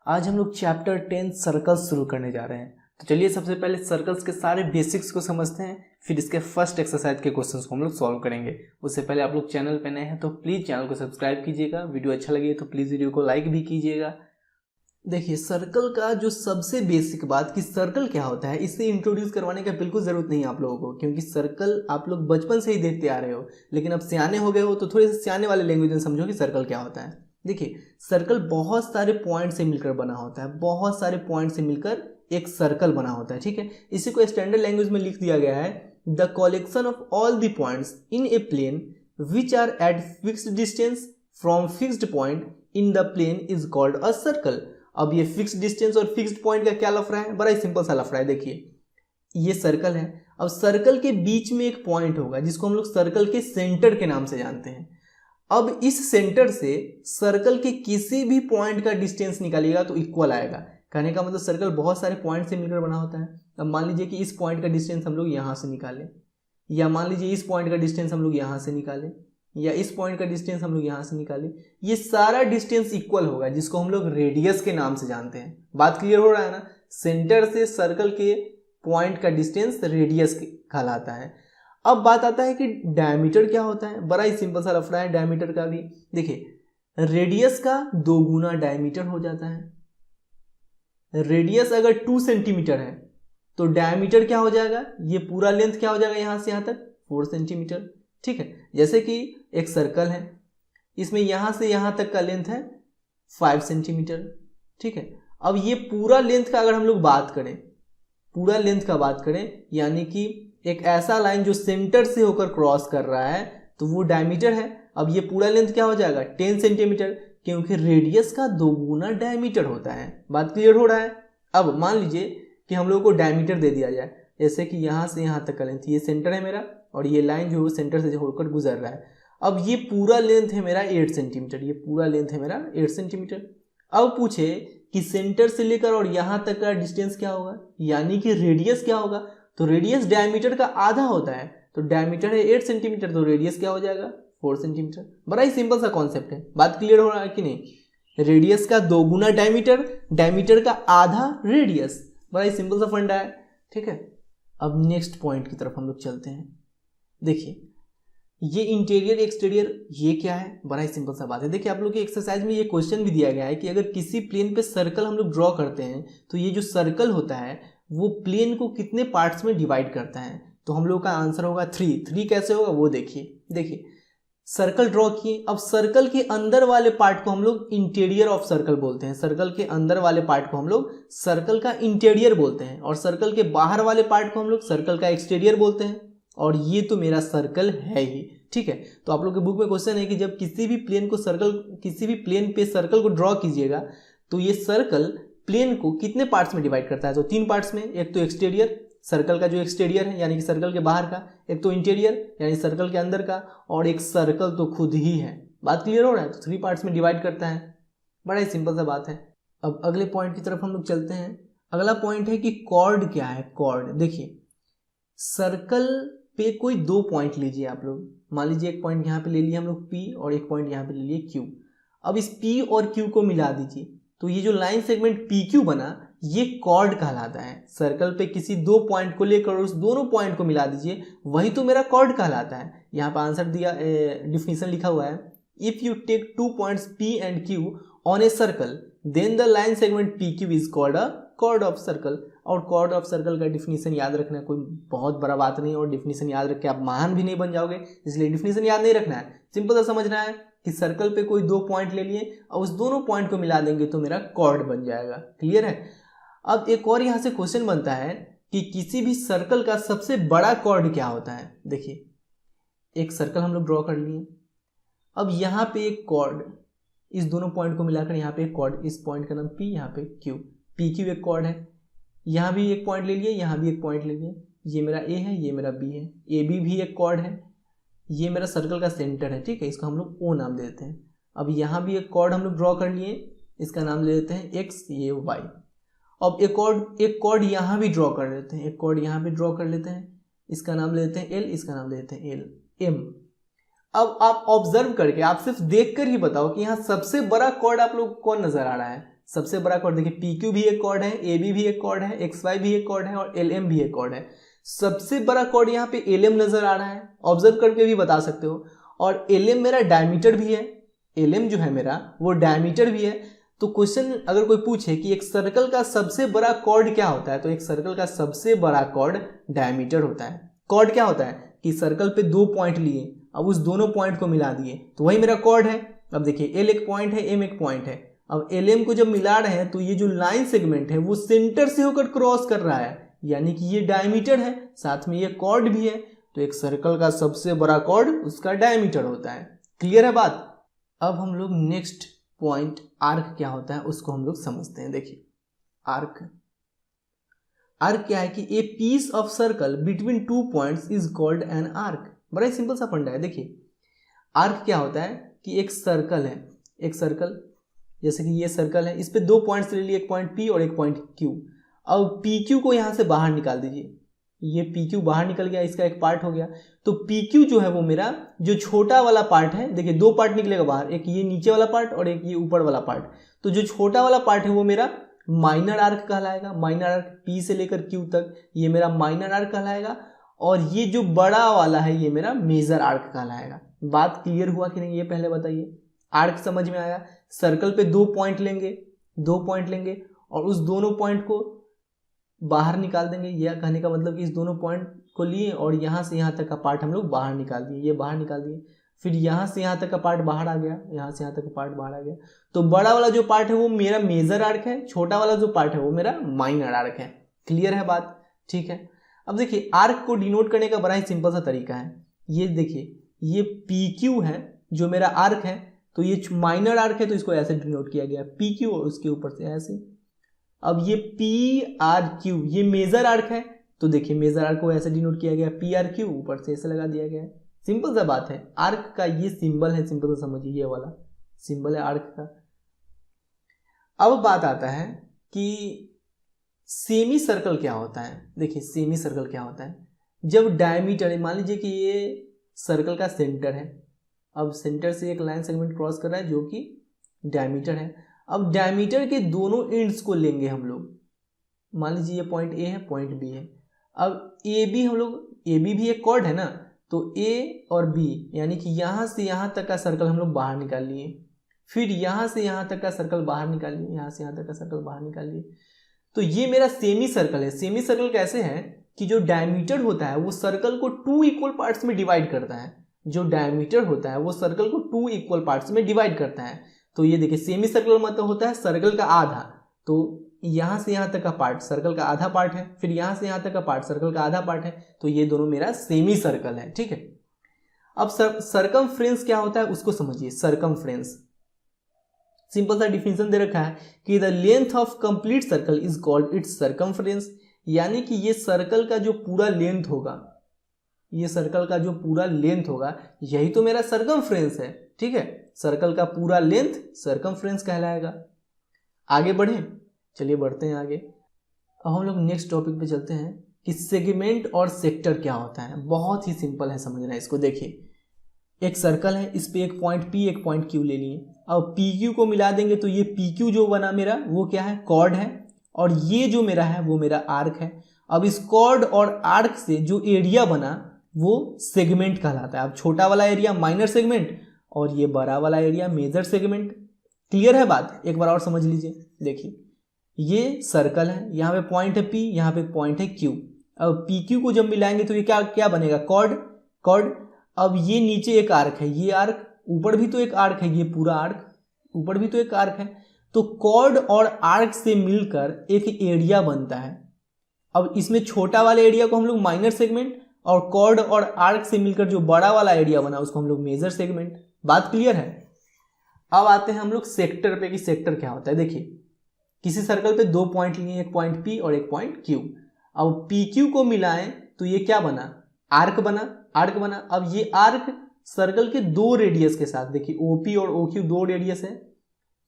आज हम लोग चैप्टर 10 सर्कल्स शुरू करने जा रहे हैं। तो चलिए सबसे पहले सर्कल्स के सारे बेसिक्स को समझते हैं, फिर इसके फर्स्ट एक्सरसाइज के क्वेश्चंस को हम लोग सॉल्व करेंगे। उससे पहले आप लोग चैनल पे नए हैं तो प्लीज़ चैनल को सब्सक्राइब कीजिएगा, वीडियो अच्छा लगे तो प्लीज़ वीडियो को लाइक भी कीजिएगा। देखिए सर्कल का जो सबसे बेसिक बात कि सर्कल क्या होता है, इससे इंट्रोड्यूस करवाने का बिल्कुल ज़रूरत नहीं है आप लोगों को, क्योंकि सर्कल आप लोग बचपन से ही देखते आ रहे हो। लेकिन अब सियाने हो गए हो तो थोड़े से सियाने वाले लैंग्वेज में समझो कि सर्कल क्या होता है। देखिए सर्कल बहुत सारे पॉइंट से मिलकर बना होता है, बहुत सारे पॉइंट से मिलकर एक सर्कल बना होता है, ठीक है। इसी को स्टैंडर्ड लैंग्वेज में लिख दिया गया है, the collection of all the points in a plane which are at fixed distance from fixed point in the plane is called a circle. अब ये फिक्स्ड डिस्टेंस और फिक्स्ड पॉइंट का क्या लफड़ा है, बड़ा ही सिंपल सा लफड़ा है। देखिए ये सर्कल है, अब सर्कल के बीच में एक पॉइंट होगा जिसको हम लोग सर्कल के सेंटर के नाम से जानते हैं। अब इस सेंटर से सर्कल के किसी भी पॉइंट का डिस्टेंस निकालिएगा तो इक्वल आएगा। कहने का मतलब सर्कल बहुत सारे पॉइंट से मिलकर बना होता है। अब मान लीजिए कि इस पॉइंट का डिस्टेंस हम लोग यहाँ से निकालें, या मान लीजिए इस पॉइंट का डिस्टेंस हम लोग यहाँ से निकालें, या इस पॉइंट का डिस्टेंस हम लोग यहाँ से निकालें, ये सारा डिस्टेंस इक्वल होगा जिसको हम लोग रेडियस के नाम से जानते हैं। बात क्लियर हो रहा है ना। सेंटर से सर्कल के पॉइंट का डिस्टेंस रेडियस कहलाता है। अब बात आता है कि डायमीटर क्या होता है, बड़ा ही सिंपल सा लफड़ा है डायमीटर का भी। देखिए रेडियस का 2 गुना डायमीटर हो जाता है। रेडियस अगर 2 सेंटीमीटर है तो डायमीटर क्या हो जाएगा, ये पूरा लेंथ क्या हो जाएगा यहाँ से यहाँ तक 4 सेंटीमीटर, ठीक है। जैसे कि एक सर्कल है, इसमें यहाँ से यहाँ तक का लेंथ है 5 सेंटीमीटर, ठीक है। अब ये पूरा लेंथ का अगर हम लोग बात करें, पूरा लेंथ का बात करें, यानी कि एक ऐसा लाइन जो सेंटर से होकर क्रॉस कर रहा है तो वो डायमीटर है। अब ये पूरा लेंथ क्या हो जाएगा 10 सेंटीमीटर, क्योंकि रेडियस का 2 गुना डायमीटर होता है। बात क्लियर हो रहा है। अब मान लीजिए कि हम लोग को डायमीटर दे दिया जाए, जैसे कि यहाँ से यहाँ तक का लेंथ, ये सेंटर है मेरा और ये लाइन जो है सेंटर से होकर गुजर रहा है। अब ये पूरा लेंथ है मेरा 8 सेंटीमीटर, ये पूरा लेंथ है मेरा 8 सेंटीमीटर। अब पूछे कि सेंटर से लेकर और यहाँ तक का डिस्टेंस क्या होगा, यानी कि रेडियस क्या होगा। तो रेडियस डायमीटर का आधा होता है, तो डायमीटर है 8 सेंटीमीटर, तो रेडियस क्या हो जाएगा 4 सेंटीमीटर। बड़ा ही सिंपल सा कॉन्सेप्ट है। बात क्लियर हो रहा है कि नहीं। रेडियस का 2 गुना डायमीटर, डायमीटर का आधा रेडियस, बड़ा ही सिंपल सा फंडा है, ठीक है। अब नेक्स्ट पॉइंट की तरफ हम लोग चलते हैं। देखिए ये इंटीरियर एक्सटीरियर ये क्या है, बड़ा ही सिंपल सा बात है। देखिए आप लोग की एक्सरसाइज में ये क्वेश्चन भी दिया गया है कि अगर किसी प्लेन पे सर्कल हम लोग ड्रॉ करते हैं तो ये जो सर्कल होता है वो प्लेन को कितने पार्ट्स में डिवाइड करता है। तो हम लोग का आंसर होगा 3 कैसे होगा वो देखिए सर्कल ड्रॉ किए। अब सर्कल के अंदर वाले पार्ट को हम लोग इंटीरियर ऑफ सर्कल बोलते हैं, सर्कल के अंदर वाले पार्ट को हम लोग सर्कल का इंटीरियर बोलते हैं, और सर्कल के बाहर वाले पार्ट को हम लोग सर्कल का एक्सटीरियर बोलते हैं। और ये तो मेरा सर्कल है ही, ठीक है। तो आप लोग के बुक में क्वेश्चन है कि जब किसी भी प्लेन पे सर्कल को ड्रॉ कीजिएगा तो ये सर्कल प्लेन को कितने पार्ट्स में डिवाइड करता है। तो 3 पार्ट्स में, एक तो एक्सटीरियर सर्कल का जो एक्सटीरियर है यानी कि सर्कल के बाहर का, एक तो इंटीरियर यानी सर्कल के अंदर का, और एक सर्कल तो खुद ही है। बात क्लियर हो रहा है। तो 3 पार्ट्स में डिवाइड करता है, बड़ा ही सिंपल सा बात है। अब अगले पॉइंट की तरफ हम लोग चलते हैं। अगला पॉइंट है कि कॉर्ड क्या है। कॉर्ड देखिए सर्कल पे कोई 2 पॉइंट लीजिए आप लोग, मान लीजिए एक पॉइंट यहाँ पे ले लिए हम लोग P और एक पॉइंट यहाँ पे ले लिए Q। अब इस P और Q को मिला दीजिए तो ये जो लाइन सेगमेंट PQ बना ये कॉर्ड कहलाता है। सर्कल पे किसी 2 पॉइंट को लेकर उस दोनों पॉइंट को मिला दीजिए, वही तो मेरा कॉर्ड कहलाता है। यहाँ पे आंसर दिया, डिफिनीशन लिखा हुआ है, if you take 2 points P and Q on a circle then the line segment PQ is called a chord of circle. और कॉर्ड ऑफ सर्कल का डिफिनीशन याद रखना कोई बहुत बड़ा बात नहीं, और डिफिनीशन याद रख के आप महान भी नहीं बन जाओगे, इसलिए डिफिनीशन याद नहीं रखना है। सिंपल सा समझना है कि सर्कल पे कोई 2 पॉइंट ले लिए और उस दोनों पॉइंट को मिला देंगे तो मेरा कॉर्ड बन जाएगा। क्लियर है। अब एक और यहाँ से क्वेश्चन बनता है कि किसी भी सर्कल का सबसे बड़ा कॉर्ड क्या होता है। देखिए एक सर्कल हम लोग ड्रॉ कर लिए, अब यहाँ पे एक कॉर्ड, इस दोनों पॉइंट को मिलाकर यहाँ पे एक कॉर्ड, इस पॉइंट का नाम P, यहाँ पे Q, PQ एक कॉर्ड है। यहाँ भी एक पॉइंट ले लिए, यहाँ भी एक पॉइंट ले लिए, ये मेरा A है, ये मेरा B है, AB भी एक कॉर्ड है, ये मेरा सर्कल का सेंटर है, ठीक है, इसको हम लोग O नाम दे देते हैं। अब यहाँ भी एक कॉर्ड हम लोग ड्रॉ कर लिए, इसका नाम ले देते हैं X, ये Y। अब एक कॉर्ड यहाँ भी ड्रॉ कर लेते हैं, एक कॉर्ड यहाँ भी ड्रॉ कर लेते हैं, इसका नाम ले देते हैं L, इसका नाम ले देते हैं L, M। अब आप ऑब्जर्व करके, आप सिर्फ देखकर ही बताओ कि यहाँ सबसे बड़ा कॉर्ड आप लोग कौन नजर आ रहा है। सबसे बड़ा कॉर्ड देखिए, पी क्यू भी एक कॉर्ड है, ए बी भी एक कॉर्ड है, एक्स वाई भी एक कॉर्ड है और एल एम भी एक कॉर्ड है। सबसे बड़ा कॉर्ड यहाँ पे एल एम नजर आ रहा है, ऑब्जर्व करके भी बता सकते हो। और एल एम मेरा डायमीटर भी है, एल एम जो है मेरा वो डायमीटर भी है। तो क्वेश्चन अगर कोई पूछे कि एक सर्कल का सबसे बड़ा कॉर्ड क्या होता है, तो एक सर्कल का सबसे बड़ा कॉर्ड डायमीटर होता है। कॉर्ड क्या होता है कि सर्कल पे 2 पॉइंट लिए, अब उस दोनों पॉइंट को मिला दिए तो वही मेरा कॉर्ड है। अब देखिए एल एक पॉइंट है, एम एक पॉइंट है। अब एल एम को जब मिला रहे हैं तो ये जो लाइन सेगमेंट है वो सेंटर से होकर क्रॉस कर रहा है, यानी कि ये डायमीटर है, साथ में ये कॉर्ड भी है। तो एक सर्कल का सबसे बड़ा कॉर्ड उसका डायमीटर होता है। क्लियर है बात। अब हम लोग नेक्स्ट पॉइंट आर्क क्या होता है उसको हम लोग समझते हैं। देखिए आर्क क्या है कि a piece of circle between 2 points is called an arc. बड़ा ही सिंपल सा फंडा है। देखिए आर्क क्या होता है कि एक सर्कल है, एक सर्कल जैसे कि ये सर्कल है, इस पे 2 पॉइंट्स ले लिए, एक पॉइंट पी और एक पॉइंट क्यू। अब पी क्यू को यहां से बाहर निकाल दीजिए, ये पी क्यू बाहर निकल गया, इसका एक पार्ट हो गया। तो पी क्यू जो है वो मेरा जो छोटा वाला पार्ट है, देखिए 2 पार्ट निकलेगा बाहर, एक ये नीचे वाला पार्ट और एक ये ऊपर वाला पार्ट। तो जो छोटा वाला पार्ट है वो मेरा माइनर आर्क कहलाएगा। माइनर आर्क पी से लेकर क्यू तक ये मेरा माइनर आर्क कहलाएगा। और ये जो बड़ा वाला है ये मेरा मेजर आर्क कहलाएगा। बात क्लियर हुआ कि नहीं ये पहले बताइए। आर्क समझ में आया। सर्कल पे 2 पॉइंट लेंगे, 2 पॉइंट लेंगे और उस दोनों पॉइंट को बाहर निकाल देंगे। यह कहने का मतलब कि इस दोनों पॉइंट को लिए और यहाँ से यहाँ तक का पार्ट हम लोग बाहर निकाल दिए, ये बाहर निकाल दिए। फिर यहाँ से यहाँ तक का पार्ट बाहर आ गया, यहाँ से यहाँ तक का पार्ट बाहर आ गया। तो बड़ा वाला जो पार्ट है वो मेरा मेजर आर्क है, छोटा वाला जो पार्ट है वो मेरा माइनर आर्क है। क्लियर है बात। ठीक है। अब देखिए आर्क को डिनोट करने का बड़ा ही सिंपल सा तरीका है। ये देखिए ये पी क्यू है जो मेरा आर्क है, तो ये माइनर आर्क है तो इसको ऐसे डिनोट किया गया पी क्यू और उसके ऊपर से ऐसे। अब ये पी आर क्यू ये मेजर आर्क है, तो देखिए मेजर आर्क को ऐसे डिनोट किया गया पी आर क्यू, ऊपर से ऐसे लगा दिया गया है। सिंपल सा बात है। आर्क का ये सिंबल है, सिंपल सा समझिए, ये वाला सिंबल है आर्क का। अब बात आता है कि सेमी सर्कल क्या होता है। देखिए सेमी सर्कल क्या होता है, जब डायमीटर, मान लीजिए कि ये सर्कल का सेंटर है, अब सेंटर से एक लाइन सेगमेंट क्रॉस कर रहा है जो कि डायमीटर है। अब डायमीटर के दोनों एंड्स को लेंगे हम लोग, मान लीजिए ये पॉइंट ए है, पॉइंट बी है। अब ए बी हम लोग, ए बी भी एक कॉर्ड है ना, तो ए और बी यानी कि यहाँ से यहाँ तक का सर्कल हम लोग बाहर निकाल लिए, फिर यहाँ से यहाँ तक का सर्कल बाहर निकाल लिए, यहाँ से यहाँ तक का सर्कल बाहर निकाल लिए। तो ये मेरा सेमी सर्कल है। सेमी सर्कल कैसे है कि जो डायमीटर होता है वो सर्कल को 2 इक्वल पार्ट्स में डिवाइड करता है। जो डायमीटर होता है वो सर्कल को 2 इक्वल पार्ट्स में डिवाइड करता है। तो ये देखिए सेमी सर्कल मतलब होता है सर्कल का आधा, तो यहाँ से यहाँ तक का पार्ट सर्कल का आधा पार्ट है, फिर यहाँ से यहाँ तक का पार्ट सर्कल का आधा पार्ट है। तो ये दोनों मेरा सेमी सर्कल है। ठीक है। अब सरकमफ्रेंस क्या होता है उसको समझिए। सरकमफ्रेंस सिंपल सा डिफिनेशन दे रखा है कि the length of complete circle is called its circumference, यानी कि ये सर्कल का जो पूरा लेंथ होगा, ये सर्कल का जो पूरा लेंथ होगा यही तो मेरा सरकमफ्रेंस है। ठीक है। सर्कल का पूरा लेंथ सरकमफ्रेंस कहलाएगा। आगे बढ़े, चलिए बढ़ते हैं आगे। अब हम लोग नेक्स्ट टॉपिक पे चलते हैं कि सेगमेंट और सेक्टर क्या होता है। बहुत ही सिंपल है समझना इसको। देखिए एक सर्कल है, इस पे एक पॉइंट पी एक पॉइंट क्यू ले लिए। अब पी क्यू को मिला देंगे तो ये पी क्यू जो बना मेरा वो क्या है, कॉर्ड है, और ये जो मेरा है वो मेरा आर्क है। अब इस कॉर्ड और आर्क से जो एरिया बना वो सेगमेंट कहलाता है। अब छोटा वाला एरिया माइनर सेगमेंट और ये बड़ा वाला एरिया मेजर सेगमेंट। क्लियर है बात। एक बार और समझ लीजिए। देखिए ये सर्कल है, यहाँ पे पॉइंट है पी, यहाँ पे पॉइंट है क्यू। अब पी क्यू को जब मिलाएंगे तो ये क्या क्या बनेगा, कॉर्ड। अब ये नीचे एक आर्क है, ये आर्क, ऊपर भी तो एक आर्क है, ये पूरा आर्क, ऊपर भी तो एक आर्क है। तो कॉर्ड और आर्क से मिलकर एक एरिया बनता है। अब इसमें छोटा वाले एरिया को हम लोग माइनर सेगमेंट और कॉर्ड और आर्क से मिलकर जो बड़ा वाला एरिया बना उसको हम लोग मेजर सेगमेंट। बात क्लियर है। अब आते हैं हम लोग सेक्टर पे कि सेक्टर क्या होता है। देखिए किसी सर्कल पे 2 पॉइंट लिए, एक पॉइंट पी और एक पॉइंट क्यू। अब पी क्यू को मिलाएं तो ये क्या बना, आर्क बना। अब ये आर्क सर्कल के 2 रेडियस के साथ, देखिए ओपी और ओक्यू 2 रेडियस है,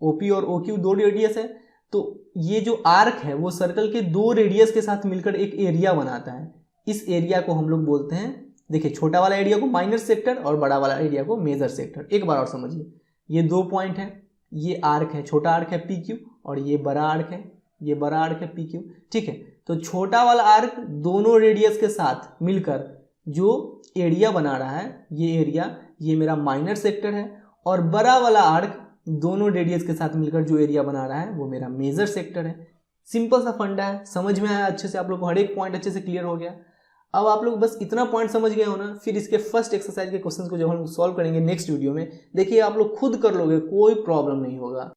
ओपी और ओक्यू 2 रेडियस है। तो ये जो आर्क है वो सर्कल के 2 रेडियस के साथ मिलकर एक एरिया बनाता है। इस एरिया को हम लोग बोलते हैं, देखिए छोटा वाला एरिया को माइनर सेक्टर और बड़ा वाला एरिया को मेजर सेक्टर। एक बार और समझिए, ये 2 पॉइंट है, ये आर्क है, छोटा आर्क है पी क्यू और ये बड़ा आर्क है, ये बड़ा आर्क है पी क्यू, ठीक है। तो छोटा वाला आर्क दोनों रेडियस के साथ मिलकर जो एरिया बना रहा है, ये एरिया, ये मेरा माइनर सेक्टर है, और बड़ा वाला आर्क दोनों रेडियस के साथ मिलकर जो एरिया बना रहा है वो मेरा मेजर सेक्टर है। सिंपल सा फंडा है, समझ में आया अच्छे से, आप लोग को हर एक पॉइंट अच्छे से क्लियर हो गया। अब आप लोग बस इतना पॉइंट समझ गए हो ना, फिर इसके फर्स्ट एक्सरसाइज के क्वेश्चंस को जब हम सॉल्व करेंगे नेक्स्ट वीडियो में, देखिए आप लोग खुद कर लोगे, कोई प्रॉब्लम नहीं होगा।